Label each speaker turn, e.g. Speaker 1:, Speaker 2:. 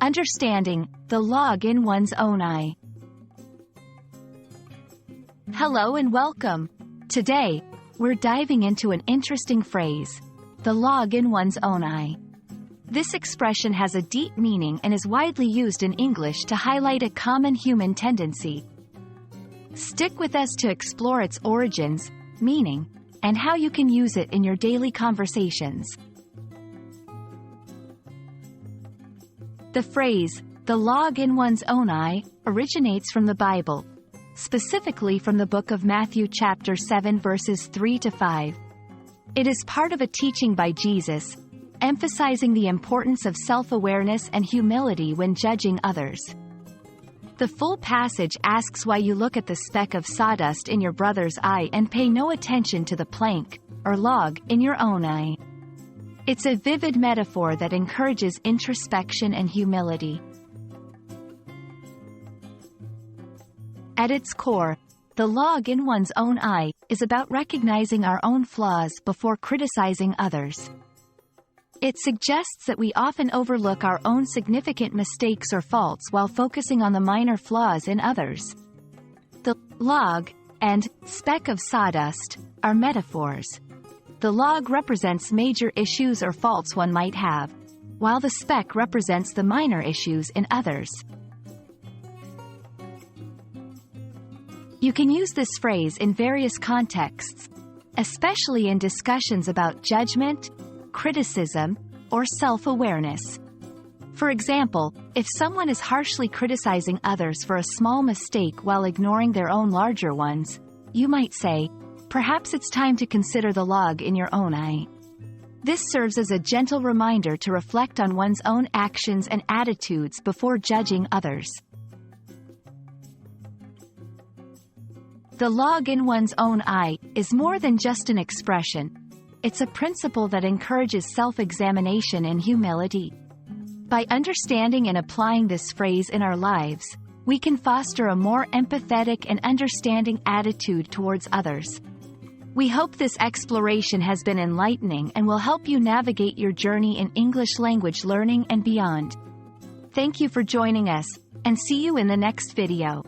Speaker 1: Understanding the log in one's own eye. Hello and welcome. Today, we're diving into an interesting phrase, the log in one's own eye. This expression has a deep meaning and is widely used in English to highlight a common human tendency. Stick with us to explore its origins, meaning, and how you can use it in your daily conversations. The phrase, the log in one's own eye, originates from the Bible, specifically from the book of Matthew chapter 7 verses 3 to 5. It is part of a teaching by Jesus, emphasizing the importance of self-awareness and humility when judging others. The full passage asks why you look at the speck of sawdust in your brother's eye and pay no attention to the plank, or log, in your own eye. It's a vivid metaphor that encourages introspection and humility. At its core, the log in one's own eye is about recognizing our own flaws before criticizing others. It suggests that we often overlook our own significant mistakes or faults while focusing on the minor flaws in others. The log and speck of sawdust are metaphors. The log represents major issues or faults one might have, while the speck represents the minor issues in others. You can use this phrase in various contexts, especially in discussions about judgment, criticism, or self-awareness. For example, if someone is harshly criticizing others for a small mistake while ignoring their own larger ones, you might say, perhaps it's time to consider the log in your own eye. This serves as a gentle reminder to reflect on one's own actions and attitudes before judging others. The log in one's own eye is more than just an expression. It's a principle that encourages self-examination and humility. By understanding and applying this phrase in our lives, we can foster a more empathetic and understanding attitude towards others. We hope this exploration has been enlightening and will help you navigate your journey in English language learning and beyond. Thank you for joining us, and see you in the next video.